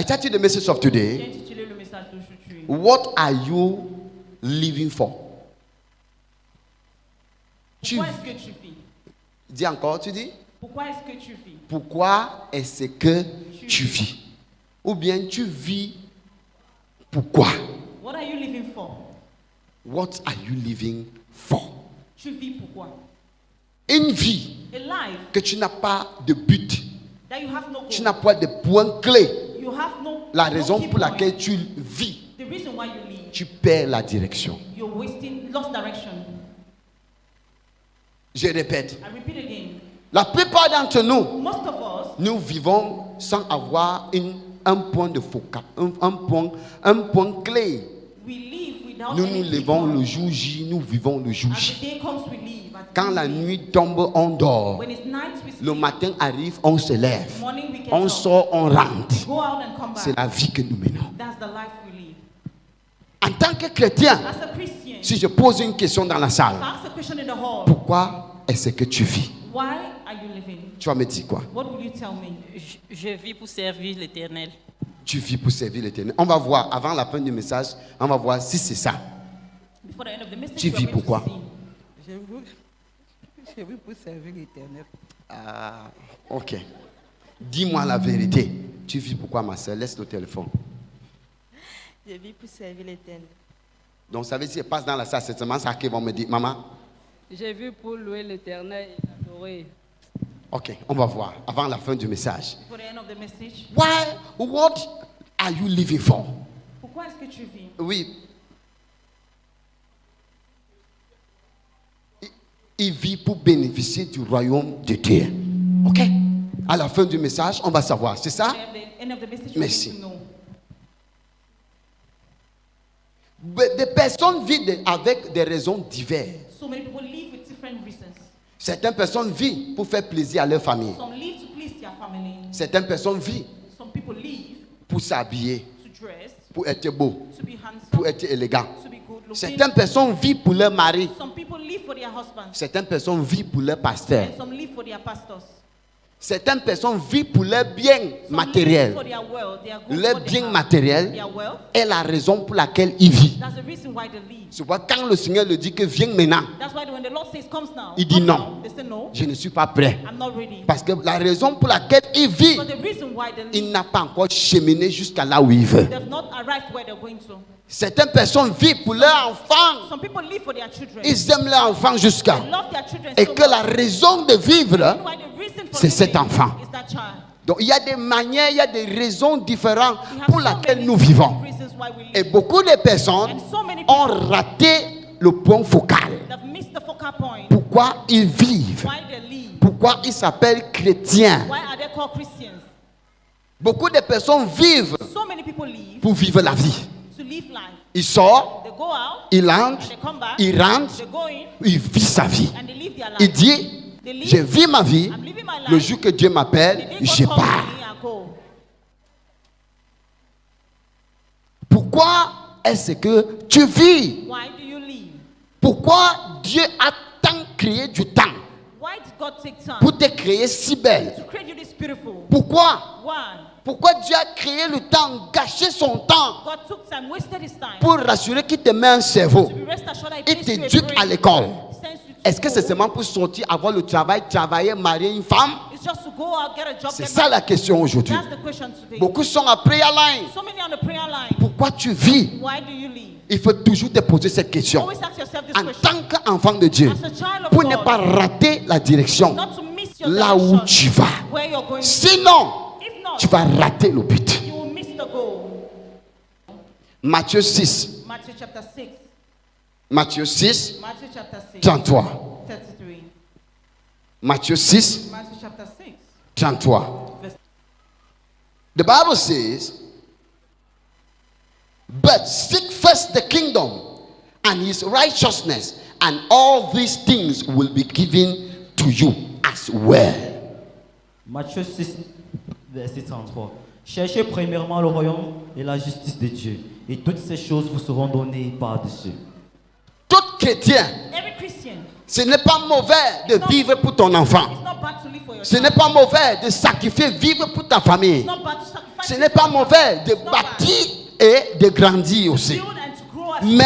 title the message of today. J'ai intitulé le message d'aujourd'hui. What are you living for? Pourquoi est-ce que tu vis? Dis encore, tu dis? Pourquoi est-ce que tu vis? Pourquoi est-ce que tu vis? Ou bien tu vis pourquoi? What are you living for? What are you living for? Tu vis pourquoi? Une vie A life que tu n'as pas de but, that you have no tu goal. n'as pas de point clé. You have no La no raison key pour point. laquelle tu vis, The reason why you live. tu perds la direction. You're wasting lost direction. Je répète, I repeat again. la plupart d'entre nous, Most of us, nous vivons sans avoir un point de focus, un point clé. we live without Nous any nous key levons point. le jour J, nous vivons le jour As the J. day comes, we live. As Quand we la live. nuit tombe, on dort. When it's night, we sleep. Le matin arrive, on se lève. Morning, we get On up. sort, on rentre. Go out and come C'est back. la vie que nous menons. That's the life we live. En tant que chrétien, As a Christian, si je pose une question dans la salle, if I ask a question in the hall, pourquoi est-ce que tu vis? why are you living? Tu vas me dire quoi? What will you tell me? Je vis pour servir l'Éternel. Tu vis pour servir l'Éternel. On va voir, avant la fin du message, on va voir si c'est ça. Before the end of the message, Tu we are vis going to pourquoi? see. Je vis pour servir l'Éternel. Ah, ok. Dis-moi la vérité. Tu vis pourquoi, ma soeur? Laisse le téléphone. Je vis pour servir l'Éternel. Donc, ça veut dire, passe dans la salle, c'est seulement ça qu'ils vont me dire. Maman, J'ai vu pour louer l'Éternel et l'adorer. ok, on va voir, avant la fin du message. Before the end of the message, What are you living for? pourquoi est-ce que tu vis? Oui. Il vit pour bénéficier du royaume de Dieu. Ok? À la fin du message, on va savoir. C'est ça? At the end of the message, we Merci. need to know. Des personnes vivent avec des raisons diverses. So many people live with different reasons. Certaines personnes vivent pour faire plaisir à leur famille. Some live to please their family. Certaines personnes vivent Some people live pour s'habiller, to dress, pour être beau, to be handsome, pour être élégant. to be good looking. Certaines personnes vivent pour leur mari. Some people live for their husbands, Certaines personnes vivent pour leur pasteur. and some live for their pastors. Certaines personnes vivent pour leur bien Some matériel. live for their wealth. They are good Leur for their bien house. matériel Their wealth. est la raison pour laquelle il vit. That's the reason why they live. Tu vois, quand le Seigneur le dit que viens maintenant, That's why when the Lord says comes now, Il dit come non. now, they say no, je ne suis pas prêt. I'm not ready. Parce que la raison pour laquelle il vit, But the reason why they il live, n'a pas encore cheminé jusqu'à là où il veut. they've not arrived where they're going to. Certaines personnes vivent pour leurs enfants. Some people live for their children. Ils aiment leurs enfants jusqu'à. They love their children Et so que la much. raison de vivre, Why the reason for c'est cet living enfant. is that child. donc il y a des manières, il y a des raisons différentes We have pour so lesquelles many nous different vivons. reasons why we Et live. beaucoup de personnes And so many ont people raté le point focal. have missed the focal point. Pourquoi ils vivent? Why they live. Pourquoi ils s'appellent chrétiens? Why are they called Christians? Beaucoup de personnes vivent So many people live pour vivre la vie. to live life. Il sort, They go out, il and entre, they come back, il rentre, they go in, il vit sa vie. and they live their Il life. dit, They live, je vis ma vie, I'm living my life. le jour que Dieu The m'appelle, day je God calls pars. me, I go. Pourquoi est-ce que tu vis? Why do you live? Pourquoi Dieu a tant créé du temps Why did God take time pour te créer si belle? to create you this beautiful? Pourquoi? Why? Pourquoi Dieu a créé le temps, gâché son temps God took time, wasted his time pour rassurer qu'il te met un cerveau? to be rest assured that Il he placed you a t'éduque à brain. l'école. He sends you to Est-ce que c'est school. seulement pour sortir, avoir le travail, travailler, marier une femme? It's just to go out, get a job, C'est get ça la married. question aujourd'hui. That's the question today. Beaucoup sont à prayer line. So many on the prayer line. Pourquoi tu vis? Why do you live? Il faut toujours te poser cette question. Always ask yourself this En question. tant qu'enfant de Dieu, As a child of pour ne God, pas rater la direction not to miss your là où direction, tu vas. where you're going. Sinon, If not, tu vas rater le but. you will miss the goal. Matthieu 6. Matthew chapter 6. Matthieu 6, Matthew chapter 6. 33. 33. Matthieu 6, Matthew chapter 6. 33. Verse. The Bible says, but seek first the kingdom and his righteousness, and all these things will be given to you as well. Matthieu 6, verset 33. Cherchez premièrement le royaume et la justice de Dieu, et toutes ces choses vous seront données par-dessus. Tout chrétien, Every Christian, ce n'est pas mauvais de vivre pour ton enfant. it's not bad to live for your Ce child. n'est pas mauvais de sacrifier, vivre pour ta famille. It's not bad to sacrifice Ce n'est pas mauvais de bâtir et de grandir aussi. Build and to grow as Mais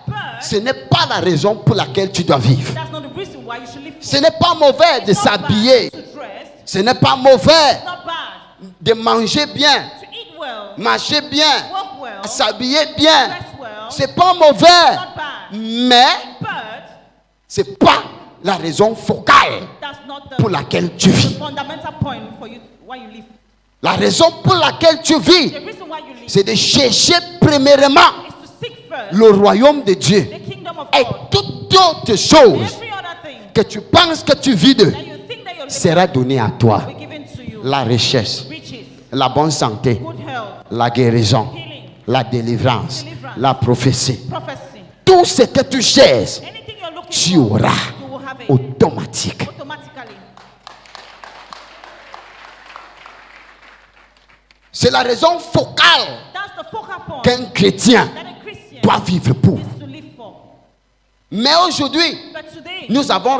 but ce n'est pas la raison pour laquelle tu dois vivre. that's not the reason why you should live. Ce n'est pas mauvais de It's not s'habiller. bad to dress. Ce n'est pas mauvais It's not bad de manger bien, to eat well, marcher bien, walk well, s'habiller bien. dress well. C'est pas mauvais. Not bad. Mais But c'est pas la raison focale that's not pour the laquelle tu vis. fundamental point for you why you live. La raison pour laquelle tu vis, The reason why you live c'est de chercher premièrement is to seek first le royaume de Dieu. the kingdom of Et God. toute autre chose Every other thing que tu penses que tu vis de that you think that you're living sera donnée à toi. will be given to you. La richesse, Riches, la bonne santé, good health, la guérison, healing, la délivrance, Deliverance. la prophétie. prophecy. Tout ce que tu cherches, Anything you're looking tu for, auras you will have it automatique. automatically. C'est la raison focale That's the focal point qu'un chrétien that a Christian doit vivre pour. is to live for. Mais aujourd'hui, But today, nous avons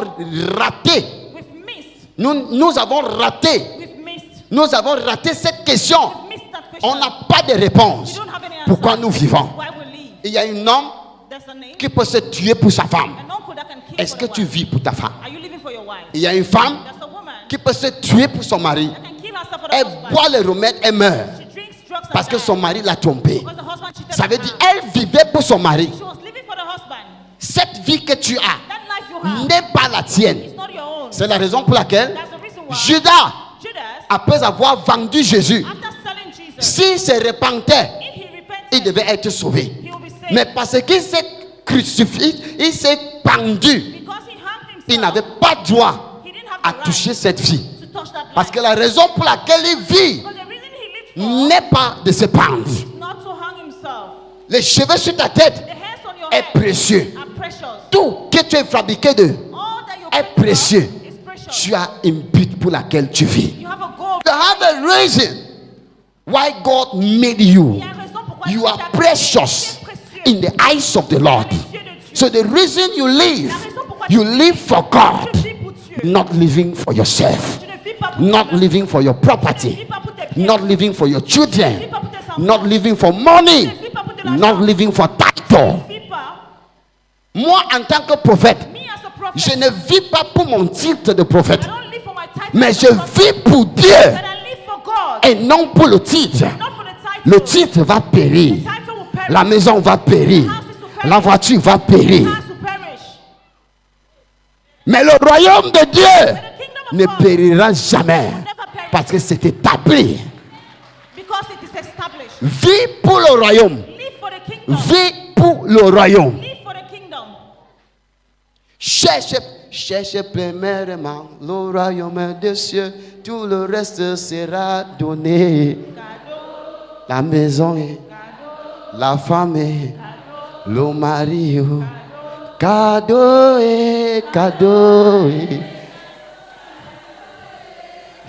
raté, we've missed nous avons raté cette question. that question. On n'a pas de réponse. We don't have any answer. Pourquoi nous vivons? Why we live? Il y a un homme There's a name, qui peut se tuer pour sa femme. an uncle that can kill Est-ce for que the tu wife. vis pour ta femme? Are you living for your wife? Il y a une femme There's a woman qui peut se tuer pour son mari. that can kill herself for the Elle husband. boit le remède et meurt She drinks drugs and parce que dies son mari l'a trompée. because the husband cheated Ça on veut dire her. elle vivait pour son mari. She was living for the husband. Cette vie que tu as That life you have n'est pas la tienne. is not your own. C'est la raison pour laquelle That's the reason why Judas, Judas, après avoir vendu Jésus, after selling Jesus, s'il se repentait, if he repented, il devait être sauvé. he will be saved. Mais parce qu'il s'est crucifié, il s'est pendu, Because he harmed himself, il n'avait pas droit he didn't have à the right toucher cette vie. to touch that Parce life. que la raison pour laquelle il vit Because the reason he lived for n'est pas de se pendre. is not to hang himself. Les cheveux sur ta tête The hairs on your est head précieux. are precious. Tout que tu es fabriqué de All that you're est praying for précieux. is precious. Tu as une but pour laquelle tu vis. You have a goal. You have a reason why God made you. Il y a une raison pourquoi You Dieu are t'a precious créé précieux. in the eyes of the Lord. Dans les yeux de Dieu. So the reason you live, La raison pourquoi you live for God, tu vis pour Dieu. not living for yourself, Tu ne vis pas pour not toi-même. living for your Tu ne vis property, pas pour tes biens. not living for your Tu ne children, vis pas pour tes enfants. not living for money, Tu ne vis pas pour de l'argent. not living for title. Tu ne vis pas. Moi, en tant que prophète, Me as a prophet, je ne vis pas pour mon titre de prophète, I don't live for my title mais as je a prophet, vis pour Dieu but I live for God, et non pour le titre. not for the title. Le titre va périr, The title will perish. la maison va périr, la voiture va The périr, house will perish. mais le royaume de Dieu But the kingdom of ne God périra jamais will never perish parce que c'est établi. because it is established. Vis pour le royaume, Live for the kingdom. vis pour le royaume. Live for the kingdom. Cherchez premièrement le royaume des cieux, tout le reste sera donné. La maison, la femme, le mari, cadeau et cadeau,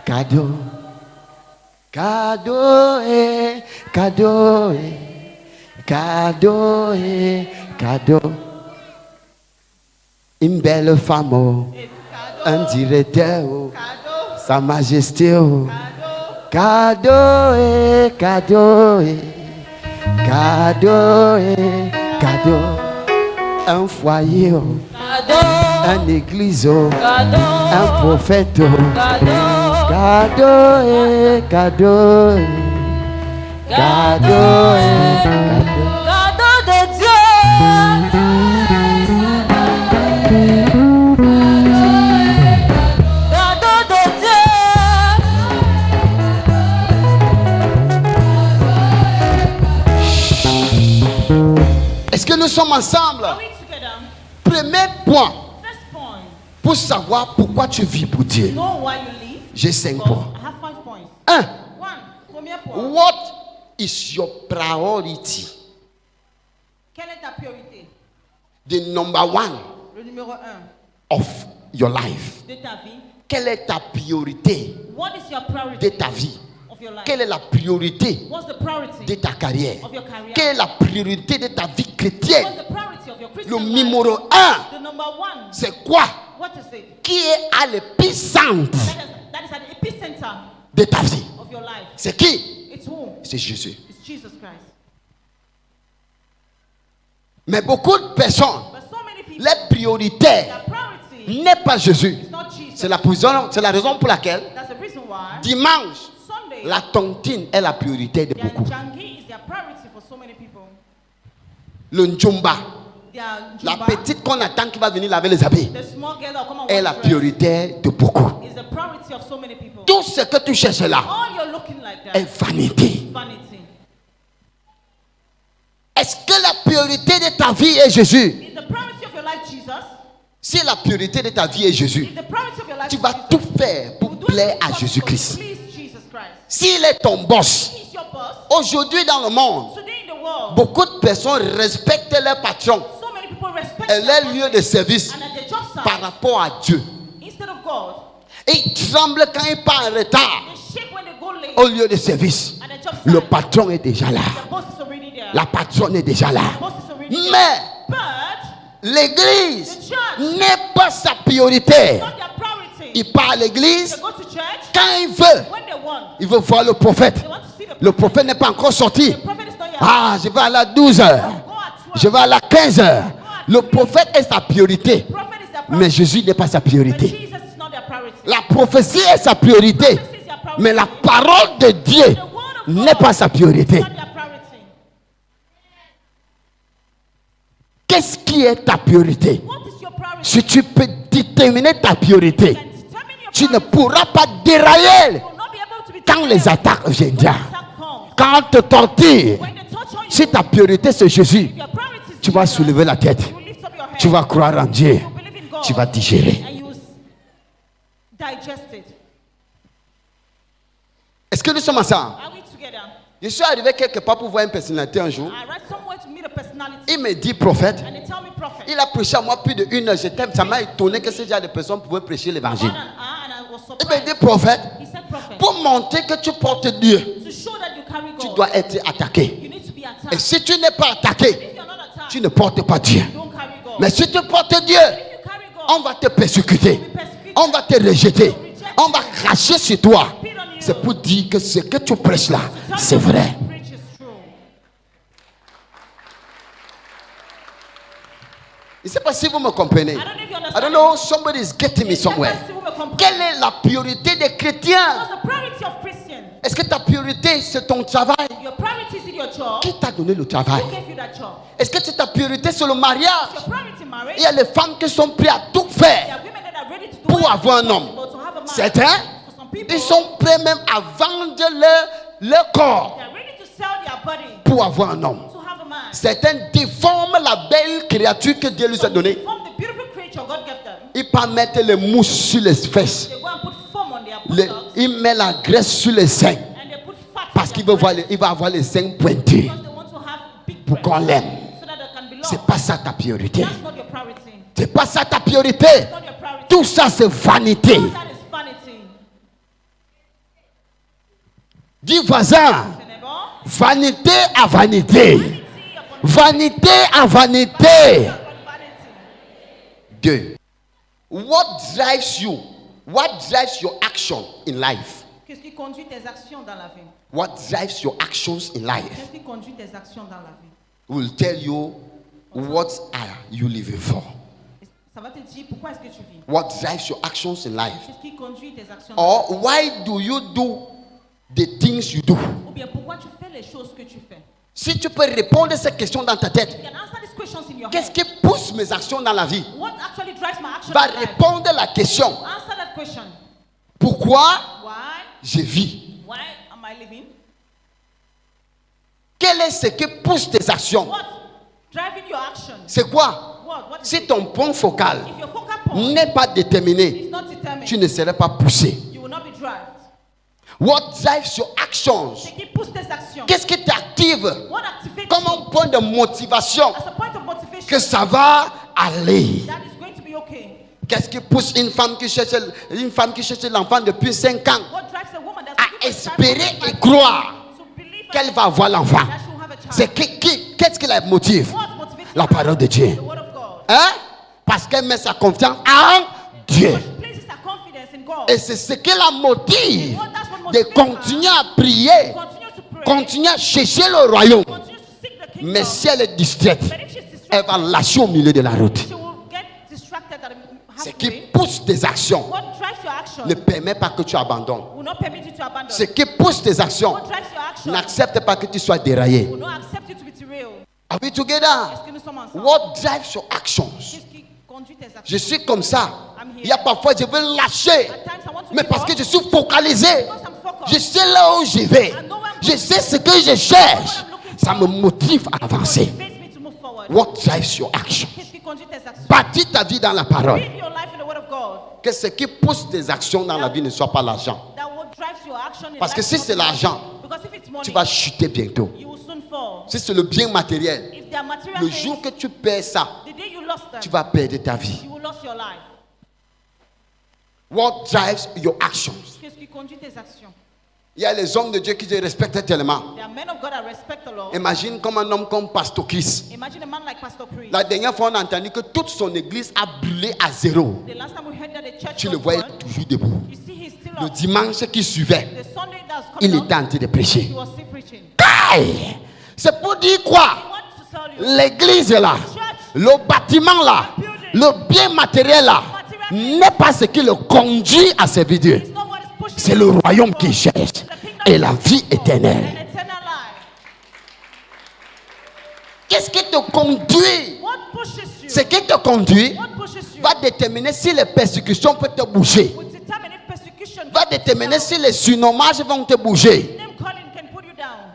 cadeau, cadeau et cadeau, cadeau et cadeau. Une belle femme, un directeur, Sa Majesté, cadeau et cadeau, cadeau et cadeau, un foyer, un église, un prophète, cadeau et cadeau, cadeau et cadeau. Cadeau de Dieu. Cadeau de Dieu. Est-ce que nous sommes ensemble? Are we together? Premier point First point. pour savoir pourquoi tu vis pour Dieu. Know why you live. J'ai 5 Well, points. I have 5 points. 1. 1. Premier point. What is your priority? Quelle est ta priorité? The number one Le numéro 1 of your life. de ta vie. Quelle est ta priorité What is your de priority ta vie? of your life? Quelle est la priorité What's the priority de ta carrière? of your career? Quelle est la priorité de ta vie chrétienne? What's the priority of your Le Christian life? numéro 1, The number 1. c'est quoi? What is it? Qui est à l'épicentre That is at the epicenter de ta vie? of your life. C'est qui? It's who? c'est Jésus. It's Jesus Christ. Mais beaucoup de personnes, But so many people, leur priorité their priority n'est pas Jésus. is not Jesus. C'est la raison pour laquelle That's the reason why dimanche, Sunday, la tontine est la priorité de their beaucoup. jangi is their priority for so many people. Le njumba, Their la jumba, petite qu'on attend qui va venir laver les habits, the small girl that will come and est la wash dress priorité de beaucoup. is the priority of so many people. Tout ce que tu cherches là All you're looking like that est vanité. vanity. Est-ce que la priorité de ta vie est Jésus? Is the priority of your life Jesus? Si la priorité de ta vie est Jésus, If the priority of your life tu is vas Jesus, tout faire pour you will do plaire everything à possible Jésus-Christ. to please Jesus Christ. S'il est ton boss, He is your boss. aujourd'hui dans le monde, Today in the world, beaucoup de personnes respectent leur patron so many people respect et their leur lieu bosses de service and at their job site, par rapport à Dieu. instead of God, Et ils tremblent quand ils partent en retard they shake when they go late au lieu de service. at their job site. Le patron est déjà là. The boss is already there. La patronne est déjà là. The boss is already there. Mais But l'église the church n'est pas sa priorité. is not their priority. Il part à l'église They go to church quand il veut. when they want. Il veut voir le prophète. They want to see the Le prophète n'est pas encore sorti. The prophet is not yet. Ah, je vais aller à 12 heures. Go at 12. Je vais aller à 15 heures. Le prophète est sa priorité. The prophet is their Mais priority. Jésus n'est pas sa But priorité. Jesus is not their priority. La prophétie est sa priorité. Prophecy is their priority. Mais la parole de Dieu The word of n'est God pas sa priorité. is not their priority. Qu'est-ce qui est ta priorité? What is your priority? Si tu peux déterminer ta priorité, You can determine your tu ne priority. pourras pas dérailler You will not be able to be quand les taken attaques viennent. when attack comes. Quand on te torture, When they touch on you, si ta priorité c'est Jésus, if your priority is tu vas Jesus, soulever la tête. you will lift up your head. Tu vas croire en Dieu. You will believe in God. Tu vas digérer. And you will digest it. Est-ce que nous sommes ensemble? Are we together? Je suis arrivé quelque part pour voir une personnalité un jour. I read somewhere to meet a personality. Il me dit prophète. And they tell me prophet. Il a prêché à moi plus de 1 heure. Ça m'a étonné que ce genre de personnes pouvaient prêcher l'évangile. And I was Il me surprised. dit prophète, He said prophet. pour montrer que tu portes Dieu, To show that you carry tu God, dois être attaqué. you need to be Et attacked. si tu n'es pas attaqué, If you're not attacked, tu ne portes pas Dieu. you don't carry God. Mais si tu portes Dieu, If you carry God, on va te persécuter. you'll be persecuted. On va te rejeter. On va cracher sur toi. C'est pour dire que ce que tu prêches là, Tell c'est me what vrai. you preach is true. Je ne sais pas si vous me comprenez. I don't know if you I understand. don't know, somebody is getting me If you somewhere. understand, we will comprehend. Quelle est la priorité des chrétiens? What's the priority of Christian? Est-ce que ta priorité c'est ton travail? Your priority is in your job. Qui t'a donné le travail? Who gave you that job? Est-ce que c'est ta priorité sur le mariage? Your priority marriage. Il y a les femmes qui sont prêtes à tout There faire are women that are ready to do pour avoir un everything homme. possible to have a man. Certains, For some people, ils sont prêts même à vendre leur corps they are ready to sell their body pour avoir un homme. to have a man. Certains déforment la belle créature que Dieu lui a donnée. From the beautiful creature God gave them, Ils peuvent mettre les mouches sur les fesses. they go and put foam on their Les- buttocks ils mettent la graisse sur les seins. and they put fat Parce on qu'il their veut voir breasts il va avoir les seins pointus. because they want to have big Pour qu'on breasts l'aime. so that they can belong. C'est pas ça ta priorité. That's not your priority. C'est pas ça ta priorité. It's not your priority. Tout ça c'est vanité. All that is vanity. Dis voisin, Ce n'est bon? vanité à vanité. Vanity upon Vanité à vanité. vanity. 2. What drives you? What drives your action in life? Qu'est-ce qui conduit tes actions dans la vie? What drives your actions in life Qu'est-ce qui conduit tes actions dans la vie? will tell you what are you living for. Ça va te dire pourquoi est-ce que tu vis. What drives your actions in life? Qu'est-ce qui conduit tes actions dans la vie? Or why do you do the things you do? Ou bien pourquoi tu fais les choses que tu fais? Si tu peux répondre à cette question dans ta tête, You can answer these questions in your qu'est-ce head. qui pousse mes actions dans la vie? What actually drives my action Va in life? répondre à la question. Answer that question. Pourquoi Why? je vis? Why am I living? Quel est ce qui pousse tes actions? What driving your actions? C'est quoi? What is Si it? ton point focal If your focal point n'est pas déterminé, is not determined, tu ne serais pas poussé. you will not be driven. What drives your actions? Ce qui pousse tes actions. Qu'est-ce qui t'active What activates comme you un point de motivation as a point of motivation que ça va aller? that is going to be okay? Qu'est-ce qui pousse une femme qui cherche l'enfant depuis 5 ans What drives a woman that's à looking for espérer child et croire to believe qu'elle va avoir l'enfant? that she will have a child? C'est qu'est-ce qui la motive? What motivates La her? parole de Dieu. The word of God. Hein? Parce qu'elle met sa confiance en Dieu. She places her confidence in God. Et c'est ce qui la motive That's what de motivates her. continuer à prier Continue to pray, continue à chercher le royaume. continue to seek the Mais kingdom. si elle est distraite, But if she's elle va distracted, lâcher au milieu de la route. she will get distracted at Ce qui halfway. pousse tes actions What drives your action ne permet pas que tu abandonnes. will not permit you to abandon. Ce qui pousse tes actions What drives your action n'accepte pas que tu sois déraillé. will not accept you to be derailed. Are we together? Est-ce que nous sommes ensemble? What drives your actions? Qu'est-ce qui conduit tes actions? Je suis comme ça. I'm here. Il y a parfois, je veux lâcher. At times I want to Mais give parce up que je suis focalisé. because I'm focused. Je sais là où je vais. Je sais ce que je cherche. Ça me motive à It avancer. motivates me to move forward. What drives your action? Qu'est-ce qui conduit tes actions? Bâtis ta vie dans la parole. Read your life in the Word of God. Que ce qui pousse tes actions dans la vie ne soit pas l'argent. That what drives your action in Parce que life si is not c'est money. l'argent, Because if it's money, Tu vas chuter bientôt. you will soon fall. Si c'est le bien matériel, If they are material le things, jour que tu perds ça, the day you lost them, tu vas perdre ta vie. you will lose your life. What drives your actions? Qu'est-ce qui conduit tes actions? Il y a les hommes de Dieu qui te respectent tellement. There are men of God that respect the Lord. Imagine comme un homme comme Pasteur Chris. Imagine a man like Pastor Chris. La dernière fois, on a entendu que toute son église a brûlé à zéro. The last time we heard that the church Tu was le voyais burned, toujours debout. you see he's still Le up. dimanche qui suivait, The Sunday that's il coming était up, en train de prêcher. he was still preaching. Aïe! C'est pour dire quoi? He wants to tell you, L'église est là, le bâtiment là, le bien matériel là, n'est pas ce qui le conduit à servir Dieu. it's not what is pushing C'est you le to royaume move qui cherche forward. It's the kingdom et of la God vie éternelle. and eternal life. Qu'est-ce qui te conduit? What pushes you? Ce qui te conduit What pushes you? va déterminer si les persécutions peuvent te bouger. Will determine if persecution Va can put you déterminer down. si les surnommages vont te bouger. Name calling can put you down.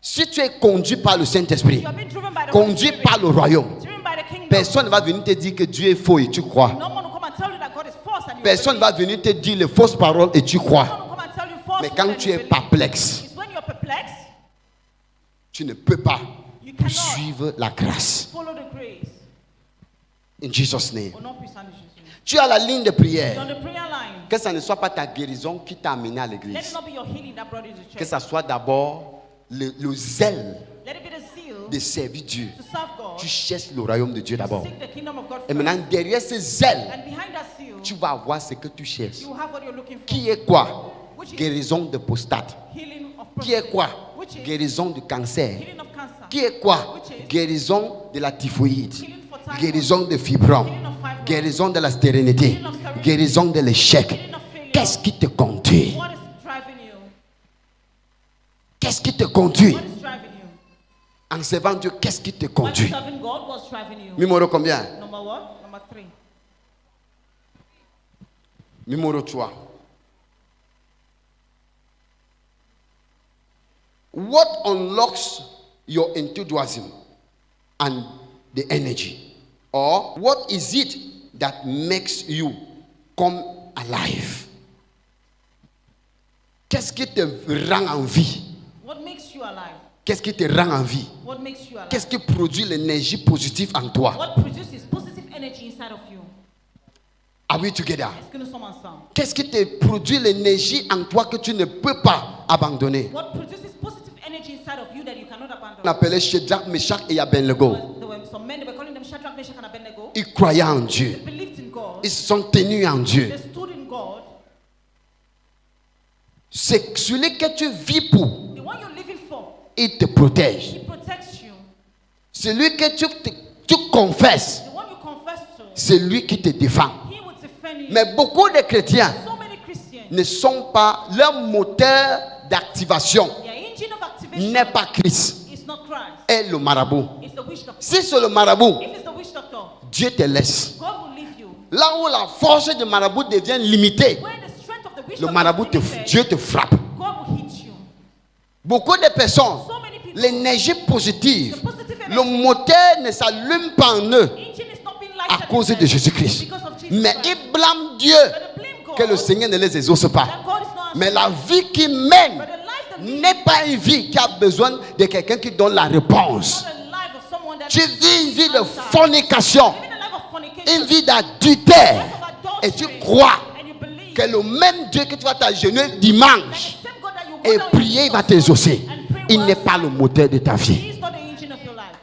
Si tu es conduit par le Saint-Esprit, You have been driven by the Holy conduit Spirit, par le royaume, driven by the kingdom. personne ne va venir te dire que Dieu est faux et tu crois. No one will come and tell you that God is false and you Personne ne believe. va venir te dire les fausses paroles et tu No one crois. will come and tell you false Mais words quand and tu you es believe. perplexe, It's when you're perplexed, tu ne peux pas you cannot suivre la grâce. follow the grace. In Jesus' name. Au nom puissant de Jésus. Tu as la ligne de You're prière. on the prayer line. Que ça ne soit pas ta guérison qui t'a amené à Let it l'église. not be your healing that brought you to Que church. ça soit d'abord le zèle Let it be the zeal de servir Dieu. to serve God. Tu cherches le royaume de Dieu d'abord. Seek the kingdom of God Et first. maintenant, derrière ce zèle, And behind that seal, tu vas avoir ce que tu cherches. you will have what you're looking for. Qui est quoi? Which is Guérison de prostate. healing of Qui est prostate. quoi? Which is Guérison du cancer. healing of cancer. Qui est quoi? Which is Guérison de la typhoïde. healing for typhoid. Guérison de fibrome. Healing of fibroids. Guérison de la stérilité. Healing of sterility. Guérison de l'échec. Healing of failure. Qu'est-ce qui te conduit? What is driving you? Qu'est-ce qui te conduit? What is driving you? En servant Dieu, qu'est-ce qui te When conduit? serving God, what's driving you? Numéro combien? Number what? Number 3. Numéro 3. What unlocks your enthusiasm and the energy? Or what is it that makes you come alive? Qu'est-ce qui te rend en vie? What makes you alive? Qu'est-ce qui te rend en vie? What makes you alive? Qu'est-ce qui produit l'énergie positive en toi? What produces positive energy inside of you? Are we together? Est-ce que nous sommes ensemble? Qu'est-ce qui te produit l'énergie en toi que tu ne peux pas abandonner? What produces positive energy inside of you that you cannot abandon? On appelait Shadrach, Meshach et Abednego. There were some men, they were calling them Shadrach, Meshach, and Abednego. Ils croyaient en Dieu. They believed in God. Ils se sont tenus en Dieu. They stood in God. C'est celui que tu vis pour, The one you're living for, il te protège. He protects you. Celui que tu confesses, The one you confess to, c'est lui qui te défend. He will defend you. Mais beaucoup de chrétiens So many Christians, ne sont pas, leur moteur d'activation their engine of activation n'est pas Christ, is not Christ. est le marabout. It's the witch doctor. Si c'est le marabout, If it's the witch doctor, Dieu te laisse. God will leave you. Là où la force du marabout devient limitée, Where the strength of the witch le doctor marabout, is limited, Dieu te frappe. God will hit you. Beaucoup de personnes, So many people, l'énergie positive, the positive le energy, moteur ne s'allume pas en eux engine is not being à lighted cause in de them Jésus-Christ. because of Jesus Mais Christ. ils blâment Dieu But they blame God que le Seigneur ne les exauce pas. that God is not Mais answering la them. vie qu'ils mènent But the life that leads n'est pas une vie qui a besoin de quelqu'un qui donne la réponse. not a life of someone that Tu vis une vie de answers. fornication, Living a life of fornication, une vie d'adultère, life of et tu adultery, crois and you believe que le même Dieu que tu vas t'agenouiller that dimanche the same God that you et go down prier, in il va Jesus' t'exaucer. and pray Il n'est once, pas le moteur de ta He vie. is not the engine of your life.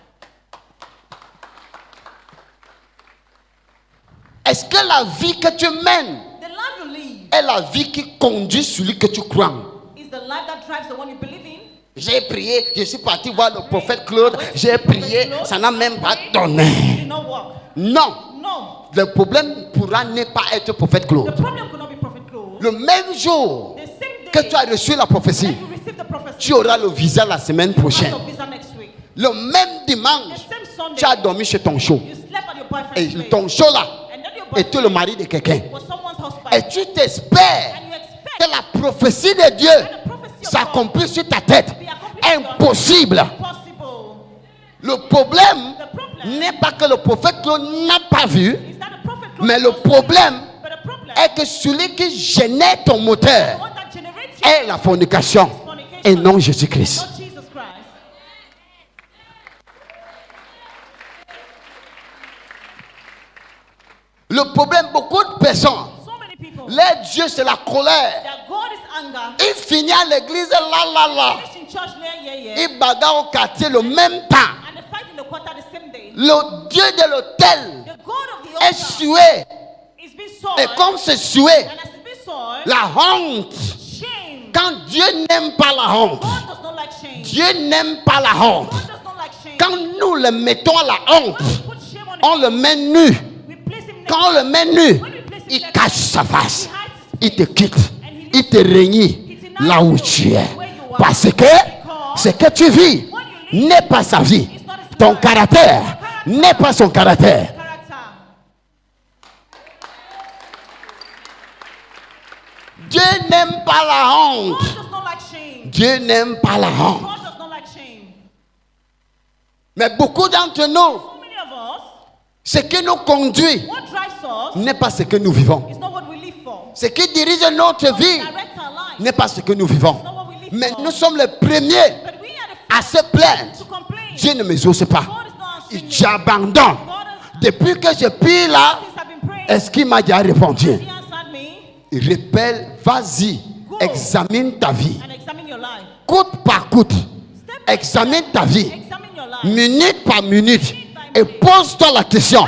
Est-ce que la vie que tu mènes The life you live est la vie qui conduit celui que tu crois? is the life that drives the one you believe in. J'ai prié, je suis parti voir le prophète Claude, j'ai prié, ça n'a même pas donné. It did not work. Non, No. le problème pourra ne pas être prophète The Claude. problem could not be Prophet Claude. Le même jour The same que day tu as reçu la prophétie, that you received the prophecy, tu auras le visa la semaine you have prochaine. your visa next week. Le même The dimanche, same Sunday, tu as dormi chez ton show. you slept at your Et boyfriend's place. ton show là And then your était le boyfriend mari de quelqu'un. was someone's husband. Et tu t'espères And you expect que la prophétie de Dieu that the prophecy of s'accomplisse sur ta tête. God be accomplished in your Impossible. life. Impossible. Le problème The problem n'est pas que le prophète Claude n'a pas vu, is that the prophet Claude mais le was problème but the problem est que celui qui gênait ton the moteur one that generates you est la fornication is fornication, et non Jésus-Christ. not Jesus Christ. Le problème, beaucoup de personnes, So many people, leur Dieu c'est la colère. that God is anger. Il finit à l'église là. Finish in church there, yeah. Il bagarre au quartier le même temps. And they fight in the quarter the same day. Le Dieu de l'hôtel The God of the est altar sué. is being soiled. Et comme c'est sué, And as it's being soiled, la honte. shame. Quand Dieu n'aime pas la honte, God does not like shame. Dieu n'aime pas la honte. God does not like shame. Quand nous le mettons à la honte, When we put shame on on him, le met nu. we place him naked. Quand on le met nu, When we place him il naked, cache sa face. he hides his Il te face. quitte. And he Il te renie là où tu es. Parce que ce que tu vis n'est pas sa vie. Ton caractère n'est pas son caractère. Character. Dieu n'aime pas la honte. God does not like shame. Dieu n'aime pas la honte. God does not like shame. Mais beaucoup d'entre nous, So many of us, ce qui nous conduit what drives us n'est pas ce que nous vivons. is not what we live for. Ce qui dirige notre What vie directs our life n'est pas ce que nous vivons. is not what we live Mais for. nous sommes les premiers But we are à the se plaindre. first to complain. Dieu ne m'exauce pas. God is not answering me. J'abandonne. God has, Depuis que je prie là, since I've been praying, est-ce qu'il m'a déjà répondu? he answered me. Répète, vas-y, examine ta vie. And examine your life. Coûte par coûte, Step by examine step, ta vie, examine your life. minute par minute, et pose-toi la question.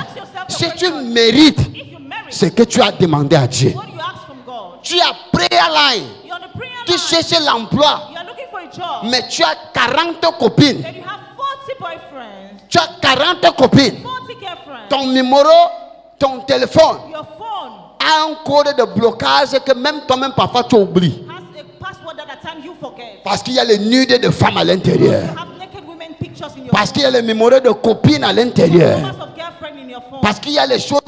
Si tu mérites If you merit ce que tu as demandé à Dieu, what you ask from God, tu as prayer line, you're on the prayer tu line. cherches l'emploi, You are looking for a job. mais tu as 40 copines, And you have 40 boyfriends, tu as 40 copines, 40 girlfriends. ton numéro, ton téléphone Your phone a un code de blocage que même toi-même parfois tu oublies. has a password that at times you forget. Parce qu'il y a les nudes de femmes à l'intérieur. You have naked women pictures in your Parce phone. qu'il y a les numéros de copines à l'intérieur. Numbers of girlfriends in your phone. Parce qu'il y a les choses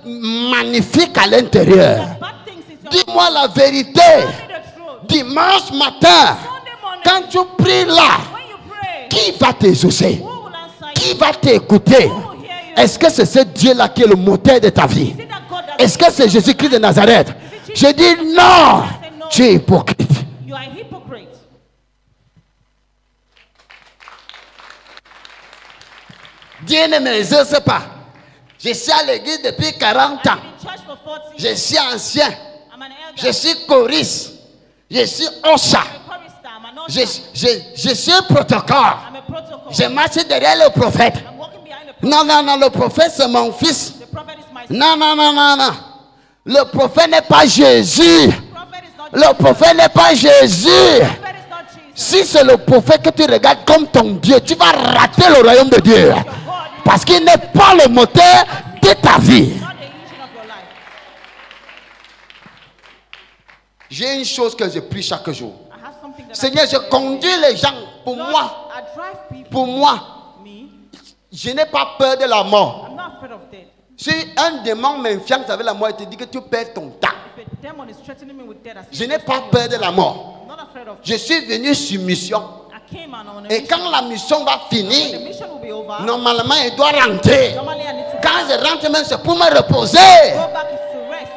magnifiques à l'intérieur. There's bad things in your Dis-moi la vérité. Tell me the truth. Dimanche matin, Sunday morning, quand tu pries là, when you pray, qui va t'exaucer? who will answer Qui you? va t'écouter? Who will hear you? Est-ce que c'est ce Dieu-là qui est le moteur de ta vie? Is it that God that Est-ce que c'est Jésus-Christ de Nazareth? Je dis non. Tu es hypocrite. you are a hypocrite? Dieu ne m'exauce pas. Je suis à l'église depuis 40 ans. I've been in church for 40 Je years. suis ancien. I'm an elder. Je suis choriste. Je suis Ocha. I'm a chorister. I'm an usher. Je suis un protocole. I'm a protocol. Je marche derrière le prophète. I'm walking behind the prophet. Non, le prophète c'est mon fils. The prophet is my son. Non. Le prophète n'est pas Jésus. The prophet is not Le prophète n'est pas Jésus. The prophet is not Jesus. Si c'est le prophète que tu regardes comme ton Dieu, tu vas rater le royaume de Dieu. Parce qu'il n'est pas le moteur de ta vie. Not the engine of your life. J'ai une chose que je prie chaque jour. I have something that Seigneur, I je conduis les gens pour Lord, moi. I drive people. Pour moi, Me. je n'ai pas peur de la mort. I'm not afraid of death. Si un démon m'influence avec la mort, il te dit que tu perds ton temps. If a demon is threatening me with death, I Je n'ai pas peur de la mort. I'm not afraid of Je suis venu sur mission. I came and on a Et mission. quand la mission va The finir, mission will be over. normalement, il doit rentrer. Normally I need to Quand je rentre même, c'est pour me reposer. go back is to rest.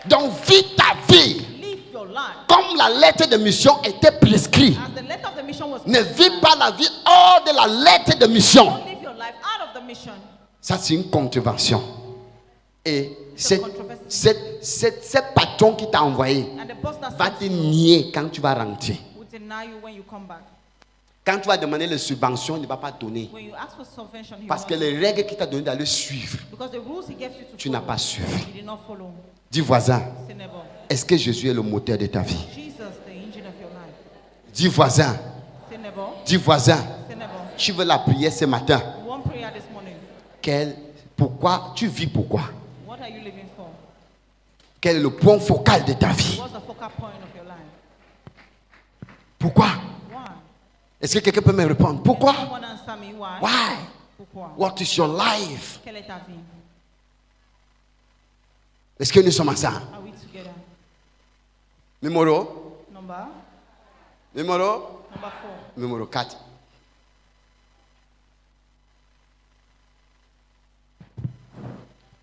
Donc, vis ta vie Live your life. comme la lettre de mission était prescrite. As the letter of the mission was Ne vis pas la vie hors de la lettre de mission. Don't live your life out of the mission. Ça, c'est une contravention. Et cette patron qui t'a envoyé And the boss that va sends te you nier quand tu vas rentrer. will deny you when you come back. Quand tu vas demander les subventions, il ne va pas donner. When you ask for subvention, he Parce que won't. les règles qu'il t'a donné d'aller suivre, Because the rules he gave you to tu n'as follow, pas suivi. you did not follow. Dis voisin, Say neighbor. est-ce que Jésus est le moteur de ta vie? Jesus, the engine of your life. Dis voisin, Say Dis voisin, Say neighbor. tu veux la prière ce matin. One prayer this morning. Pourquoi tu vis pourquoi? What are you living for? Quel est le point focal de ta vie? What's the focal point of your life? Pourquoi? Why? Est-ce que quelqu'un peut me répondre? Pourquoi? Someone answer me why? Why? Pourquoi? What is your life? Quelle est ta vie? Est-ce que nous sommes ensemble? Are we together? Numéro? Number? Numéro? Number 4. Numéro 4.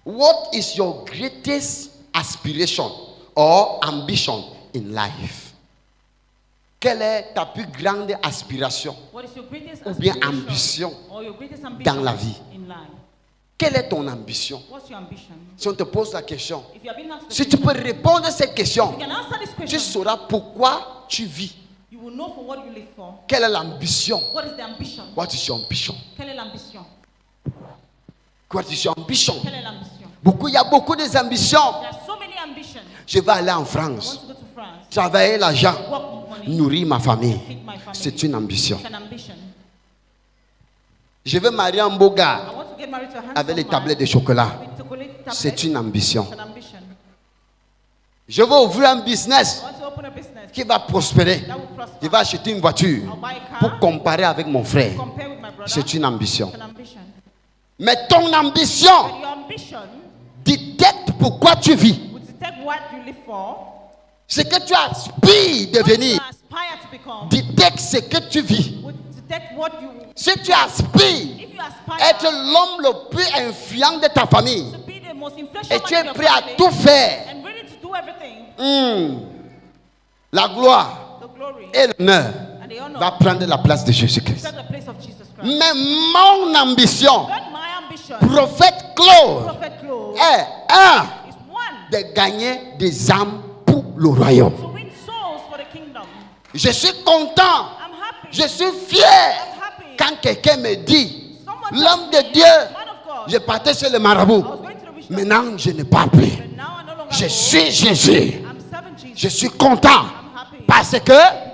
What is your greatest aspiration or ambition in life? Quelle est ta plus grande aspiration What is your greatest ou bien aspiration ambition or your greatest ambition dans la vie? in life? Quelle est ton ambition? What's your ambition? Si on te pose la question, If you have been asked the si tu peux question, répondre à cette question, you can answer this tu question. sauras pourquoi tu vis. You will know for what you live for. Quelle est l'ambition? What is the ambition? What is your ambition? Quelle est l'ambition? What is your ambition? Quelle est l'ambition? Il y a beaucoup d'ambitions. There are so many ambitions. Je vais aller en I France, want to go to France. travailler l'argent, Work with money. nourrir ma famille. Feed my family. C'est une ambition. It's an ambition. Je veux marier un beau I gars want to get married to a handsome avec les man tablettes de chocolat. with chocolate tablets. C'est une ambition. It's an ambition. Je veux ouvrir un business I want to open a business qui va prospérer. that will prosper. Je vais acheter une voiture I'll buy a pour car. comparer avec mon frère. Compare with my brother. C'est une ambition. It's an ambition. Mais ton ambition But your ambition détecte pourquoi tu vis. will detect what you live for. Ce que tu aspires What you devenir aspire to become détecte ce que tu vis. will detect what you. Si tu aspires If you aspire être l'homme le plus influent de ta famille to be the most influential et man tu in es your prêt à family tout faire, and ready to do everything, la gloire the glory et l'honneur and the honor va prendre la place de Jésus-Christ. take the place of Jesus Christ. Mais mon ambition, But my ambition, prophète Claude, Prophet Claude, est is one de gagner des âmes pour le royaume. to win souls for the kingdom. Je suis content, I'm happy. je suis fier I'm happy. quand quelqu'un me dit, Someone l'homme tells de me, Dieu, man of God, je partais chez le I marabout. was going to the witch doctor, Maintenant, je ne parle plus. but now I no longer Je go. suis Jésus. I'm serving Jesus. Je suis content I'm happy. parce que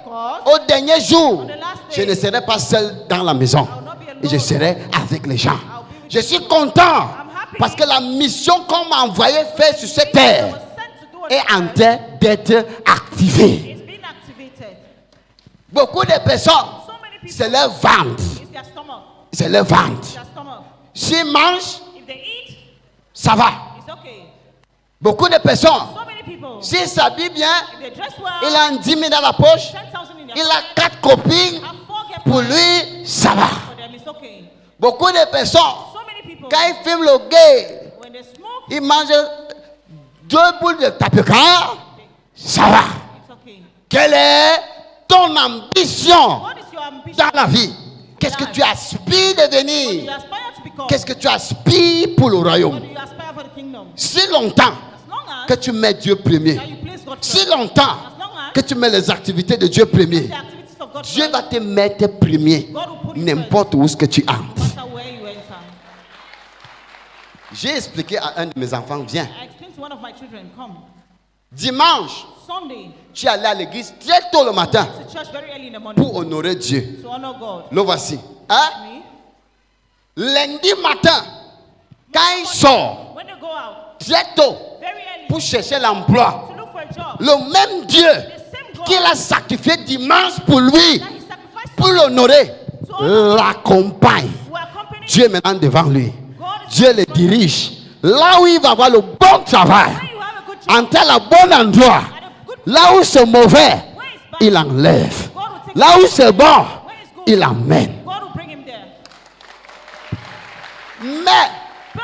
Because au dernier jour, on the last je day, ne serai pas seul dans la maison I will not be alone. et je serai avec les gens. I'll be with Je you. suis content I'm happy. parce que la mission qu'on m'a envoyée faire sur cette I terre was sent to do est en a train d'être activée. It's being activated. Beaucoup de personnes, So many people, c'est leur ventre. it's their stomach. C'est leur ventre. Their stomach. S'ils mangent, If they eat, ça va. it's okay. Beaucoup de personnes, So many people, s'ils s'habillent bien, if they dress well, il a 10 000 dans la poche, 10,000 in their il pocket, a 4 copines, have 4 pour girlfriends, lui, ça va. for them it's okay. Beaucoup de personnes, So many people, quand ils filment le gay, when they smoke, ils mangent 2 boules de tapioca, ça va. it's okay. Quelle est ton ambition What is your ambition? dans la vie? Qu'est-ce que tu aspires de What do you devenir? aspire to become? Qu'est-ce que tu aspires pour le What royaume? do you aspire for the kingdom? Si longtemps As long as que tu mets Dieu premier, that you place God si first, longtemps as long as que tu mets les activités de Dieu premier, the activities of God Dieu first, va te mettre premier God will put you n'importe où ce que tu no entres. matter where you enter. J'ai expliqué à un de mes enfants, viens, I explained to one of my children, come, dimanche, Sunday, tu es allé à l'église très tôt le matin to church very early in the morning pour honorer Dieu. to honor God. Le voici. Hein? Me, Lundi matin, quand il sort when they go out très tôt very early pour chercher l'emploi, to look for a job, le même Dieu the same God qu'il a sacrifié dimanche pour lui, that he sacrificed pour Sunday l'honorer, l'accompagne. will accompany Dieu est maintenant devant lui. God is Dieu le in front of you. dirige. Là où il va avoir le bon travail, When you have a good job, en tel bon endroit, at a good là où c'est mauvais, where is bad, il enlève. God will take Là où c'est bon, where is good, il emmène. God will bring him there. Mais But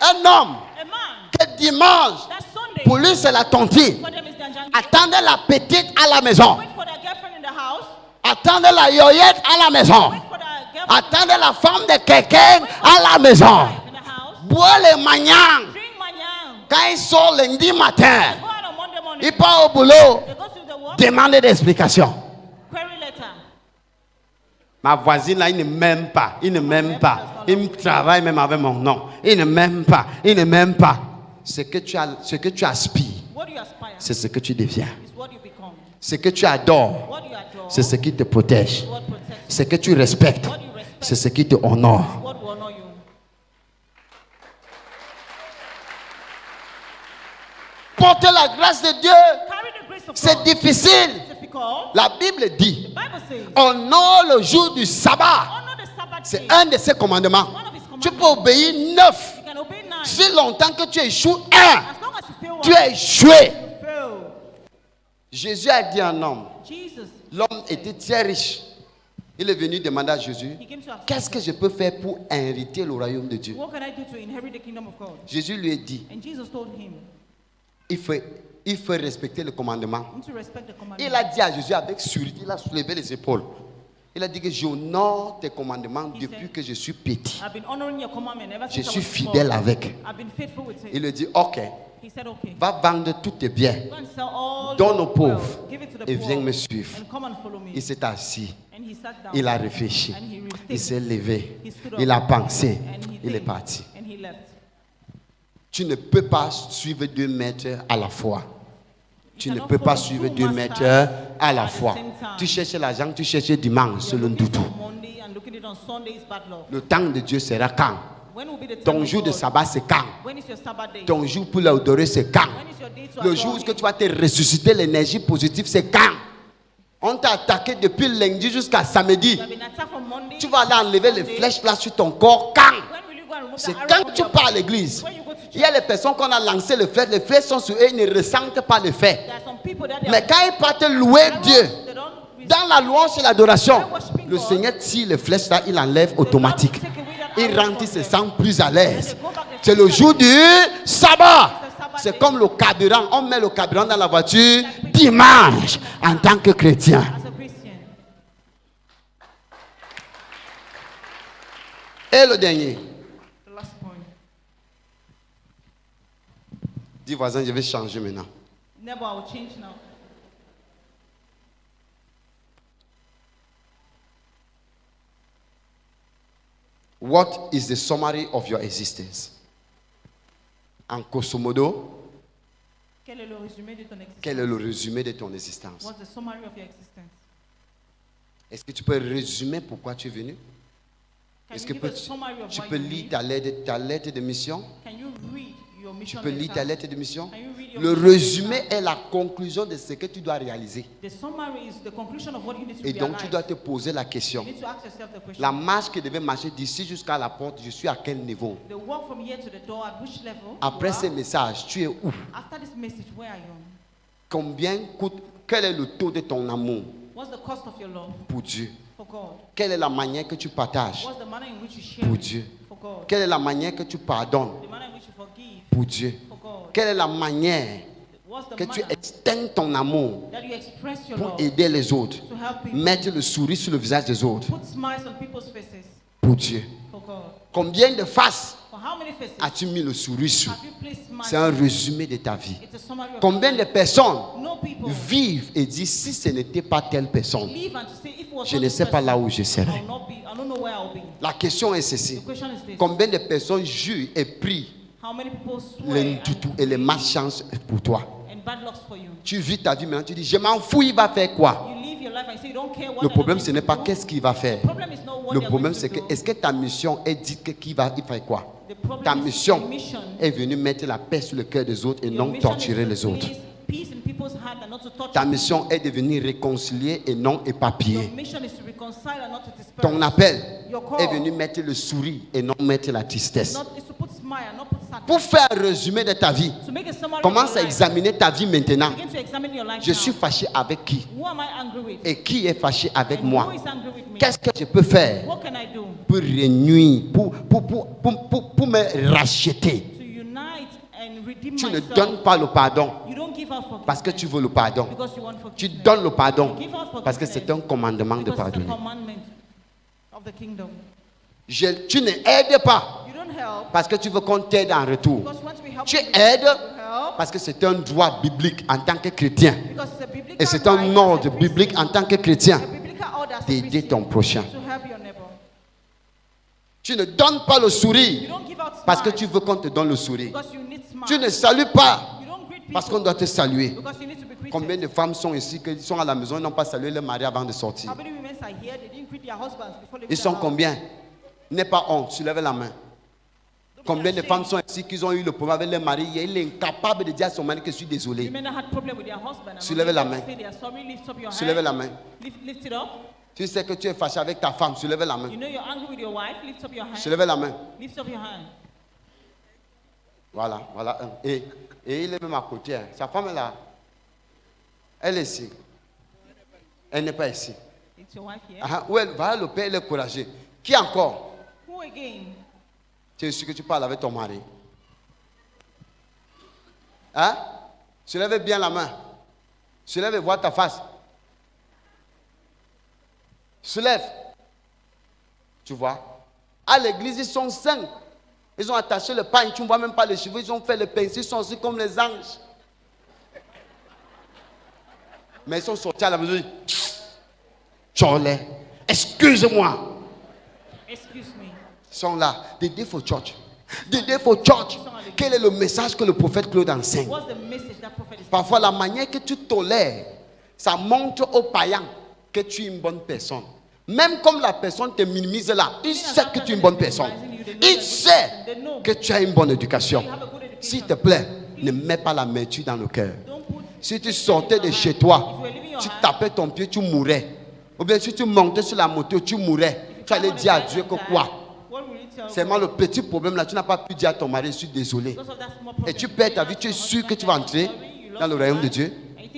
un homme a man que dimanche, that Sunday pour lui c'est la tontine, for them is Danjang. attendez la petite à la maison, Wait for their girlfriend in the house. attendez la yoyette à la maison, Wait for their girlfriend attendez la femme de quelqu'un à la maison, in the house. bois les maniants. Drink manyang. Quand il sort lundi matin, Go out on Monday morning. il part au boulot, They go to the work. demandez des explications. Query letter. Ma voisine là, il ne m'aime pas, il ne m'aime pas. Il travaille même avec mon nom. Il ne m'aime pas, il ne m'aime pas. Ce que tu aspires, What do you aspire? c'est ce que tu deviens. Is what you become. Ce que tu adores, What you adore. c'est ce qui te protège. What protects Ce que tu respectes, What you respect c'est ce qui te honore. is what will honor you. Porter la grâce de Dieu, Carry the grace of c'est God. difficile. It's difficult. La Bible dit, The Bible says, honore le jour du sabbat. honor the Sabbath C'est day. un de ses commandements. One of his Tu commandments. peux obéir 9. You can obey 9. Si longtemps que tu échoues 1, As long as you fail tu one, as échoué. you fail. Jésus a dit à un homme, Jesus, l'homme était très riche. Il est venu demander à Jésus, he came to ask, qu'est-ce que je peux faire pour hériter le royaume de Dieu? what can I do to inherit the kingdom of God? Jésus lui a dit, And Jesus told him, il faut respecter le commandement. you need to respect the commandment. Il a dit à Jésus avec sûreté, il a soulevé les épaules. Il a dit que j'honore tes commandements depuis que je suis petit. I've been honoring your commandment ever Je since I suis was fidèle small. avec. I've been faithful with it. Il lui dit, ok, He said, okay. va vendre tous tes biens, Go and sell all donne your aux pauvres wealth, give it to the et poor, viens me suivre. and come and follow me. Il s'est assis, And he sat down. il a réfléchi, And he reflected. il s'est levé, He stood up. il a pensé, And he il est think. parti. And he left. Tu ne peux pas suivre 2 maîtres à la fois. Tu ne cannot peux pas follow suivre two 2 masters maîtres à la at the fois. same time. Tu cherches l'argent, tu cherches dimanche, You're selon looking Doudou. for Monday and looking it on Sunday is bad luck. Le temps de Dieu sera quand? When will be the time Ton of jour de God? sabbat, c'est quand? When is your Sabbath day? Ton jour pour l'adorer, c'est quand? When is your day to Le adore jour him? que tu vas te ressusciter l'énergie positive, c'est quand? On t'a attaqué depuis lundi jusqu'à samedi. You have been attacked from Monday Tu vas aller enlever les Sunday. flèches là sur ton corps quand? When will you go and remove C'est the arrow quand from tu your pars à body? l'église. When you go to Il y a church. les personnes qu'on a lancé les flèches sont sur eux, ils ne ressentent pas l'effet. There are some people that they Mais are quand ils partent louer arrows, Dieu, they don't receive. dans la louange et l'adoration, le Seigneur tire les flèches là, il enlève automatique. Il rentre, il se sent plus à l'aise. C'est le jour du sabbat. C'est comme le carburant. On met le carburant dans la voiture dimanche en tant que chrétien. As a Christian. Et le dernier, The last point. dis voisin, je vais changer maintenant. Never, I will change now. What is the summary of your existence? En grosso modo, Quel est le résumé de ton existence? quel est le résumé de ton existence? What's the summary of your existence? Est-ce que tu peux résumer pourquoi tu es venu? Can Est-ce you que give a summary of tu why peux you lire live? ta lettre de mission? Can you read your Tu mission peux lire ta letter? lettre de mission? Can you read your Le mission résumé letter? est la conclusion de ce que tu dois réaliser. The summary is the conclusion of what you need to Et donc tu realize. dois te poser la question. You need to ask yourself the question. La marche qui devait marcher d'ici jusqu'à la porte, je suis à quel niveau? The walk from here to the door, at which level? Après you ces are. messages, tu es où? After this message, where are you? Combien coûte? Quel est le taux de ton amour What's the cost of your love pour Dieu? for God? Quelle est la manière que tu partages What's the manner in which you share pour it Dieu? for God? Quelle est la manière que tu pardonnes The manner in which you forgive pour Dieu? for God? Quelle est la manière What's the que tu manner extiendes ton amour that you express your pour love aider les autres? to help people? Mettre le sourire sur le visage des autres Put smiles on people's faces pour Dieu. for God. Combien de faces For how many faces as-tu mis le sourire sur? have you placed smiles? C'est un résumé de ta vie. It's a summary of Combien your de life. personnes No people vivent et disent si ce n'était pas telle personne, live and to say if it was je not ne this sais pas person, là où je serai. I don't know where I'll be. La question est ceci. The question is this. Combien de personnes jurent et prient How many people swear l'indoutou et les malchances pour toi? and bad lucks for you? Tu vis ta vie maintenant, tu dis je m'en fous, il va faire quoi? You live your life and you say you don't care what Le they're problème going ce n'est to pas do. qu'est-ce qu'il va faire. The problem is not what Le they're problème going c'est to que do. est-ce que ta mission est dite que qui va il fait quoi? The problem Ta is mission your mission. est venue mettre la paix sur le cœur des autres et Your non mission torturer is to les autres. place peace in people's heart and not to torture Ta people. mission est de venir réconcilier et non Your éparpiller. mission is to reconcile and not to disperse. Ton appel Your call est venu mettre le sourire et non mettre la tristesse. is to put smile and not put sadness. Pour faire un résumé de ta vie, To make a summary of commence your à life. examiner ta vie maintenant. Begin to examine your life Je now. suis fâché avec qui? Who am I angry with? Et qui est fâché avec And moi? who is angry with me? Qu'est-ce que je peux faire What can I do pour réunir, pour me racheter? to unite and redeem Tu ne myself? donnes pas le pardon You don't give out forgiveness parce que tu veux le pardon. because you want Tu forgiveness. donnes le pardon You give out forgiveness parce que c'est un commandement de because it's a pardonner. commandment of the kingdom. Tu ne aides pas You don't help parce que tu veux qu'on t'aide en retour. because once we help Tu you, aides you help parce que c'est un droit biblique en tant que chrétien. because it's a biblical Et c'est un right ordre as a biblique Christian. en tant que chrétien A biblical order as a d'aider Christian ton prochain. to help your neighbor. Tu ne donnes pas le You sourire don't give out parce que smile tu veux qu'on te donne le sourire. because you need smile. Tu ne salues pas You don't greet people parce qu'on doit te saluer. because you need to be greeted. Combien de femmes sont ici qui sont à la maison et n'ont pas salué leur mari avant de sortir? How many women women are here, they didn't greet their husbands before leaving Ils sont the house. combien? N'aie pas honte, soulève la main. Don't be Combien de ashamed. femmes sont ici qui ont eu le problème avec leur mari et il est incapable de dire à son mari que je suis désolé. Women that had problem with their husband. and Soulève when la they main. say they are sorry, lift up your Soulève hand. la main. Lift it up. Tu sais que tu es fâché avec ta femme, soulève la main. You know you're angry with your wife, lift up your hand. Soulève la main. Lift up your hand. Voilà, voilà. Et il est même à côté. Hein. Sa femme est là. Elle est ici. Elle n'est pas ici. It's your wife here. Ah, où elle va, le père, il est courageux. Qui encore? Who again? Tu es sûr que tu parles avec ton mari? Hein? Soulève bien la main. Soulève et vois ta face. Soulève. Tu vois? À l'église, ils sont saints. Ils ont attaché le pain, tu ne vois même pas les cheveux, ils ont fait le pinceau, ils sont aussi comme les anges. Mais ils sont sortis à la maison. Charlie, excuse-moi. Excuse me. Ils sont là. The day for church. The day for church. Quel est le message que le prophète Claude enseigne? What's the message that prophet is Parfois, la manière que tu tolères, ça montre aux païens que tu es une bonne personne. Même comme la personne te minimise là, il sait que tu es une bonne personne. Il sait que tu as une bonne éducation. S'il te plaît, ne mets pas l'amertume dans le cœur. Si tu sortais de chez toi, tu tapais ton pied, tu mourrais. Ou bien si tu montais sur la moto, tu mourrais. Tu allais dire à Dieu que quoi? What will you tell Seulement le petit problème là, tu n'as pas pu dire à ton mari, je suis désolé. Because of that small Et problem, tu perds ta vie, tu es sûr que tu vas entrer dans le royaume de Dieu.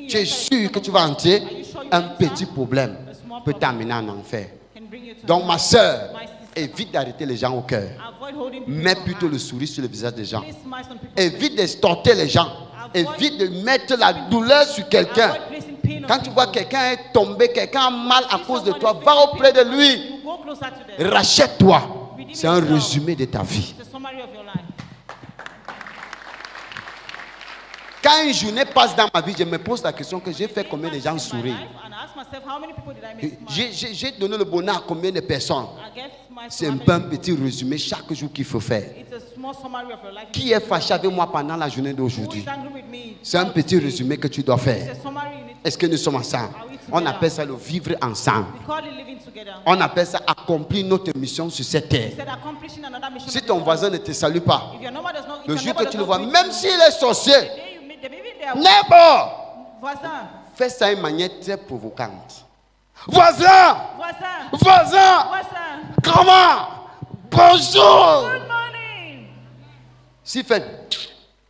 Tu es sûr que tu vas entrer. Un petit problème peut t'amener en enfer. can bring you to Donc ma soeur, my sister. évite d'arrêter les gens au cœur. Avoid holding people Mets on plutôt high. le sourire sur le visage des gens. Please smile on people's Évite d'extorter les gens. Évite de mettre la douleur sur quelqu'un. Avoid placing pain on Quand tu vois people. quelqu'un est tombé, quelqu'un a mal à See cause de someone toi, is va facing auprès de pain, lui. you go closer to them. Rachète-toi. C'est un résumé de ta vie. It's a summary of your life. Quand une journée passe dans ma vie, je me pose la question que j'ai fait combien de gens In my sourire. life, and I ask myself, how many people did I make smile? J'ai donné le bonheur à combien de personnes. I gave smiles to C'est how un many peu un people? petit résumé chaque jour qu'il faut faire. It's a small summary of your life. Qui est fâché avec moi pendant la journée Who d'aujourd'hui? is angry with me? C'est un petit résumé que tu dois It's faire. a summary you need to Est-ce que nous sommes ensemble? On appelle ça le vivre ensemble. We call it living together. On appelle ça accomplir notre mission sur cette terre. Instead accomplishing another mission. Si of ton this voisin world. ne te salue pas, If your neighbor does not, if le your jour neighbor que does tu le not vois, greet même you, s'il est sorcier, the day you meet them, even their neighbor, voisin, fais ça d'une manière très provocante. Voisin, voisin, voisin, voisin, comment? Bonjour. good morning. S'il fait,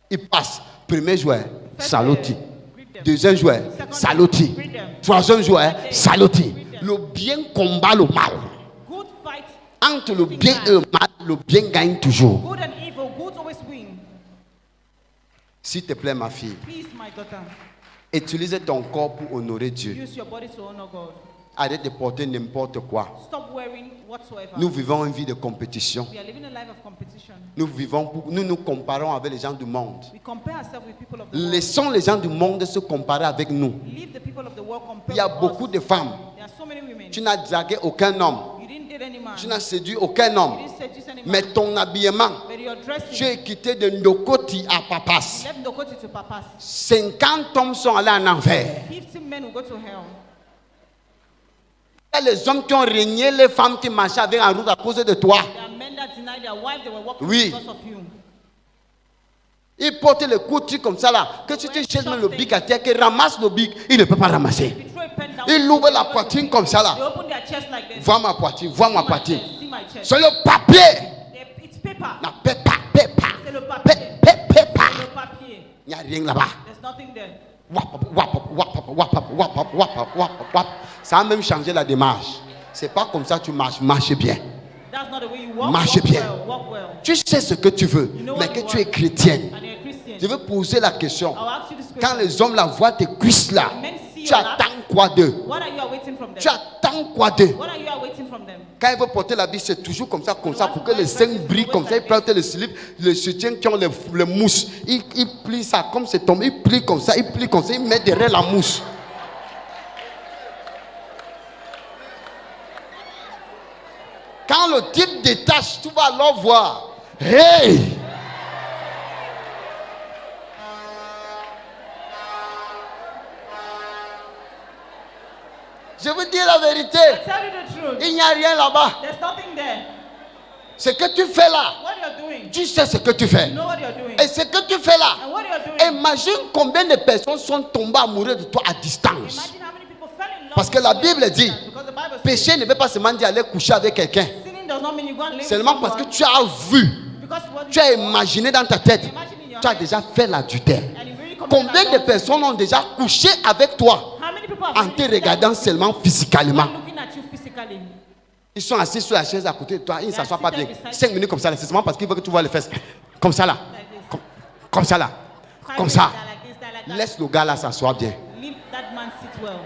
il passe. Premier joueur, First saluti. player, greet them. Deuxième joueur, Second saluti. greet them. Troisième joueur, Third saluti. greet them. Le bien combat le mal. Good fight, Entre le bien et le mal, le bien gagne toujours. good and evil, good always win. S'il te plaît, ma fille, Please, my daughter, utilise ton corps pour honorer Dieu. use your body to honor God. Arrête de porter n'importe quoi. Stop wearing whatsoever. Nous vivons une vie de compétition. We are living a life of competition. Nous nous comparons avec les gens du monde. We compare ourselves with people of the world. Laissons les gens du monde se comparer avec nous. Leave the people of the world compare Il y a with beaucoup us. de femmes. There are so many women. Tu n'as dragué aucun homme. You didn't date any man. Tu n'as séduit aucun You homme. didn't seduce any man. Mais ton habillement, But your dressing, tu es quitté de Ndokoti à Papas. left Ndokoti to Papas. 50 hommes sont allés en enfer. 50 men will go to hell. Il y a les hommes qui ont régné les femmes qui marchaient avec en route à cause de toi. There are men that deny their wife, they were walking Oui. because of you. Ils portent le couture comme ça là. Que si tu jettes même le bic à terre, qu'il ramasse le bic, il ne peut pas ramasser. If you throw a pen down, Ils ouvrent la poitrine comme ça they là. open their chest like this. Vois ma poitrine, vois ma See my poitrine. chest, see my chest. C'est le papier. It's paper. Na pépa, pépa. C'est le papier. Pépa. C'est le papier. Il n'y a rien là-bas. There's nothing there. Wap, wap, wap, wap, wap, wap, wap, wap, wap, wap. Ça a même changé la démarche. C'est pas comme ça que tu marches. Marche bien. That's not the way you walk. Marche Walk bien. well, walk well. Tu sais ce que tu veux, You know mais what que you tu es want. chrétienne. And you're a Christian. Je veux poser la question. I'll ask you this question. Quand les hommes la voient tes cuisses là, Men see tu your laps. attends quoi d'eux? What are you awaiting from them? Tu attends quoi d'eux? What are you awaiting from them? Quand ils veulent porter la vie, c'est toujours comme ça, pour que les seins brillent comme ça. Ils prennent les slips, les soutiens qui ont les mousses. Ils plient ça comme c'est tombé. Ils plient comme ça, ils mettent derrière la mousse. Quand le type détache, tu vas alors voir. Hey! Je vous dis la vérité. I tell you the truth. Il n'y a rien là-bas. There's nothing there. Ce que tu fais là, What you're doing, tu sais ce que tu fais. you know what you're doing. Et ce que tu fais là, And what you're doing, imagine combien de personnes sont tombées amoureuses de toi à distance. imagine how many people fell in love Parce que with la you Bible at dit, distance. Because the Bible says, péché ne veut pas seulement dire aller coucher avec quelqu'un. sinning does not mean you go and live with Seulement parce que someone. tu as vu, Because what tu as imaginé dans ta tête, tu as déjà fait l'adultère. and you really committed Combien de adultery. personnes ont déjà couché avec toi How many people have en te really regardant seulement physiquement? looking at you physically? Ils sont assis sur la chaise à côté de toi, ils ne s'assoient pas bien. 5 minutes comme ça, c'est seulement parce qu'ils veulent que tu vois les fesses. Comme ça là. Comme ça là. Comme ça. Like this, like that. Laisse le gars là s'asseoir bien. Leave that man sit well.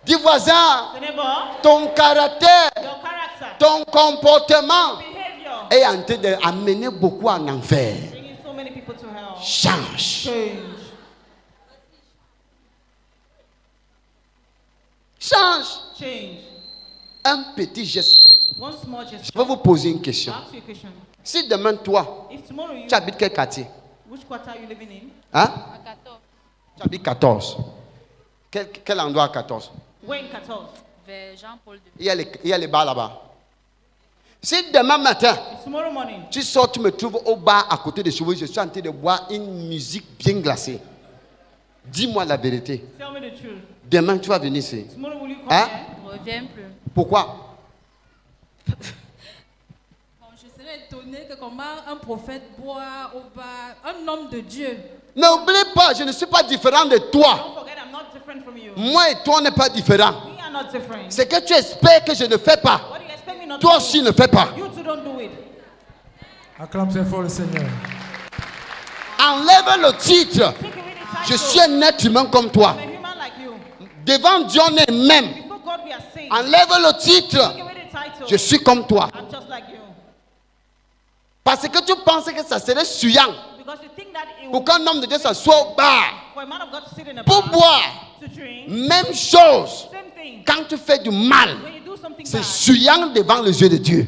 Dis voisin, The neighbor, ton caractère, your character, ton comportement behavior, est en train d'amener beaucoup en enfer. bringing so many people to hell. Change. Change. Change. Change. Un petit geste. One small Je gesture. vais vous poser une question. I'll ask you a question. Si demain, toi, If tomorrow you, tu habites quel quartier? which quarter are you living in? Hein? Tu habites 14. Quel endroit à 14? Where in 14? Vers Jean-Paul II. Il y a les bars là-bas. Si demain matin, If tomorrow morning, tu sors, tu me trouves au bar à côté de chez vous, je suis en train de boire une musique bien glacée. Dis-moi la vérité. tell me the truth. Demain, tu vas venir ici. Tomorrow will you come Hein? here? Ne reviens plus. Pourquoi? Bon, je serais étonné que comment un prophète boit au bar, un homme de Dieu. N'oublie pas, je ne suis pas différent de toi. Don't forget, I'm not different from you. Moi et toi, on n'est pas différents. We are not different. Ce que tu espères que je ne fais pas, What do you expect me not toi to aussi do? ne fais pas. You too don't do it. Acclame très fort le Seigneur. Enlève le titre. Take away the Je title. suis un être humain comme toi. I'm a human like you. Devant Dieu, on est même. Before God, we are saved. Enlève le titre. Take away the title. Je suis comme toi. I'm just like you. Parce que tu penses que ça serait suyant Because you think that it pour will, qu'un homme de Dieu s'assoie au bar for a man of God to sit in a pour bar, boire. to drink, Même chose. same thing. Quand tu fais du mal, When you do something c'est bad, suyant devant les yeux de Dieu.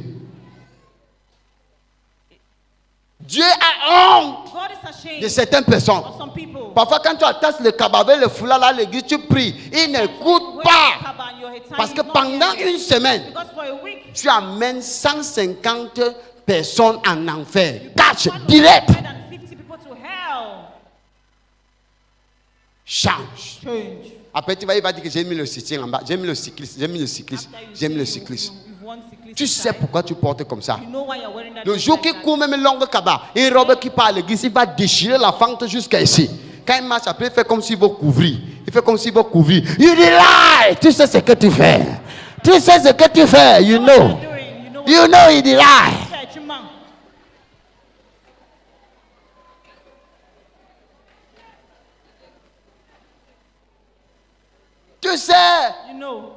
Dieu a honte God is ashamed de certaines personnes. of some people. Parfois, quand tu attaches le cababé, le foulard là à l'église, tu pries. Il n'écoute When pas. you kaba and you're a time, Parce que he's not pendant hearing. une semaine, Because for a week, tu amènes 150 personnes en enfer. Cache, 150 direct. people to hell. Change. Change. Après, il va dire que j'ai mis le soutien en bas. J'ai mis le cycliste. J'ai mis le cycliste. After you J'ai mis say le you- cycliste. you've won cyclist Tu sais inside, pourquoi tu portes comme ça. you know why you're wearing that Le dress jour like qui that. court même longue cabas, une robe qui part à l'église, il va déchirer la fente jusqu'à ici. Quand il marche après, il fait comme s'il veut couvrir. Il fait comme s'il veut couvrir. You lie! Tu sais ce que tu fais. Tu sais ce que tu fais. You What know. you're doing, you know what You know il lie. you're doing. Man. Tu sais. You know.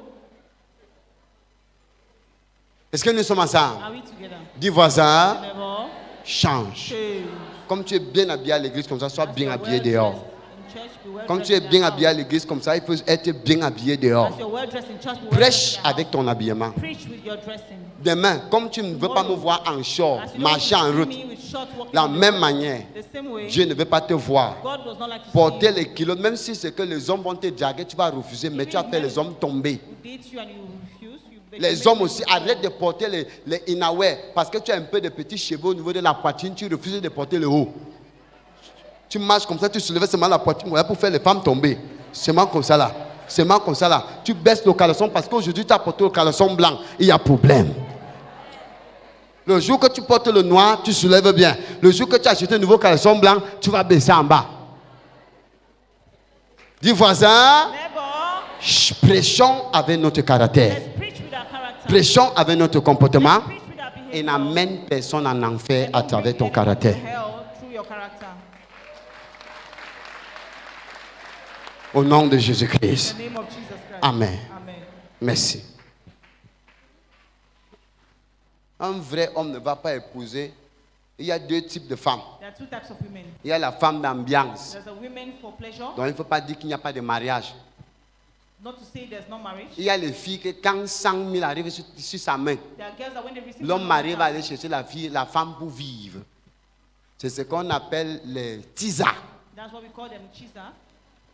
Est-ce que nous sommes ensemble? Are we together? Dis voisin, Never. change. Change. Comme tu es bien habillé à l'église comme ça, sois bien You're habillé well dehors. dressed in church, be well Comme dressed tu es in bien the habillé à house. l'église comme ça, il faut être bien habillé dehors. As you're well dressed in church, be well Prêche dressed in the avec house. ton habillement. Preach with your dressing. Demain, comme tu ne veux pas me voir en short, As you don't marcher en see route, me with short walking la on the même road, manière, the same way, Dieu ne veut pas te voir. God does not like to Porter see les kilos, même si c'est que les hommes vont te draguer, tu vas refuser, mais tu vas faire les hommes tomber. you. Date you and you refuse. You Les hommes aussi, arrête de porter les inaway parce que tu as un peu de petits cheveux au niveau de la poitrine, tu refuses de porter le haut. Tu marches comme ça, tu soulèves seulement la poitrine voilà, pour faire les femmes tomber. Seulement comme ça là. Seulement comme ça là. Tu baisses le caleçon parce qu'aujourd'hui tu as porté le caleçon blanc. Il y a problème. Le jour que tu portes le noir, tu soulèves bien. Le jour que tu as acheté un nouveau caleçon blanc, tu vas baisser en bas. Dis voisin, Neighbor, prêchons avec notre caractère. let's preach with our character. Prêchons avec notre comportement Preach with our behavior. et n'amène personne en enfer And à don't travers bring ton anyone caractère. to hell through your character. Au nom de In Jésus-Christ. the name of Jesus Christ. Amen. Amen. Merci. Un vrai homme ne va pas épouser. Il y a deux types de femmes. There are two types of women. Il y a la femme d'ambiance. There's a woman for pleasure, Donc il ne faut pas dire qu'il n'y a pas de mariage. not to say there's no marriage. Il y a les filles que quand 100 000 arrivent sur sa main, There are girls that when they receive l'homme some marié va money, aller chercher la femme pour vivre. C'est ce qu'on appelle les tisas. that's what we call them chisa.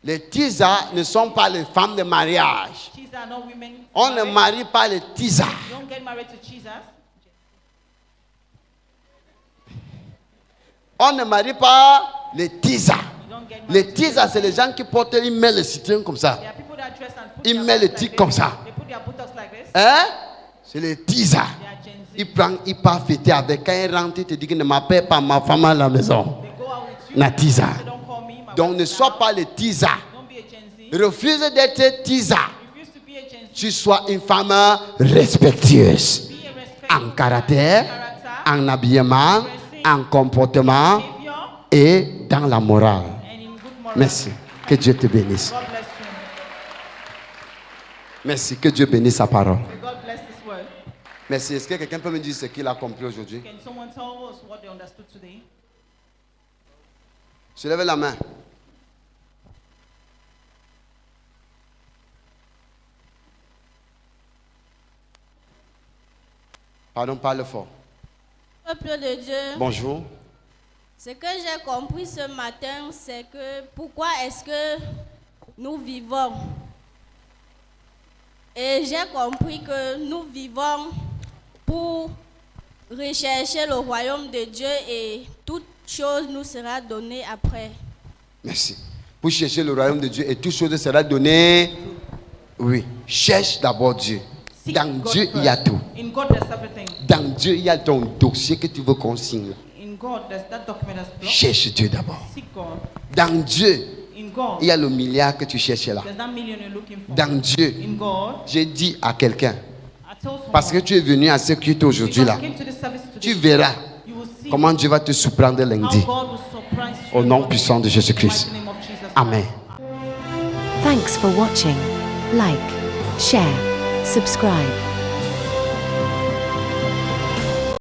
Les tisas ne sont pas les femmes de mariage. Cheese are not women. On ne married. marie pas les tisas. You don't get married to cheesers. On ne marie pas les tisas. You don't get married Les to tisas, c'est les gens qui portent, ils mettent le citron comme ça. There are people that dress and put Ils their mettent les buttocks tics like comme this. ça. They put their buttocks like this. Hein? C'est les tisas. They are Gen Z. Il prend, il part fêter avec. Quand il rentre, il te dit qu'il ne m'appelle pas ma femme à la maison. They go out with you. Na tisa. They don't call me. My Donc wife ne is sois down. pas les tisas. Don't be a Gen Z. Refuse d'être tisa. Refuse to be a Gen Z. Tu sois une femme respectueuse. Be a respectful En caractère, character, en habillement, en comportement behavior, et dans la morale. and in good morals. Merci. Que Dieu te bénisse. God bless you. Merci. Que Dieu bénisse sa parole. May God bless this word. Merci. Est-ce que quelqu'un peut me dire ce qu'il a compris aujourd'hui? Can someone tell us what they understood today? Soulevez la main. Pardon, parle fort. Peuple de Dieu, Bonjour. ce que j'ai compris ce matin, c'est que pourquoi est-ce que nous vivons? Et j'ai compris que nous vivons pour rechercher le royaume de Dieu et toute chose nous sera donnée après. Merci. Pour chercher le royaume de Dieu et toute chose sera donnée. Oui. Cherche d'abord Dieu. Seek Dans God Dieu, il y a first. tout. In God, there's everything. Dans Dieu, il y a ton dossier que tu veux qu'on signe. In God, there's that document that's blocked. Cherche Dieu d'abord. Seek God. Dans Dieu, In God, il y a le milliard que tu cherches là. there's that million you're looking for. Dans Dieu, In God, j'ai dit à quelqu'un, I told someone, parce que tu es venu à ce culte aujourd'hui là, because you came to this service tu today, verras you will see comment Dieu va te surprendre how lundi. God will surprise you. Au nom in the puissant de Jésus-Christ. mighty name of Jesus Christ. Amen. Thanks for watching. Like, share, subscribe.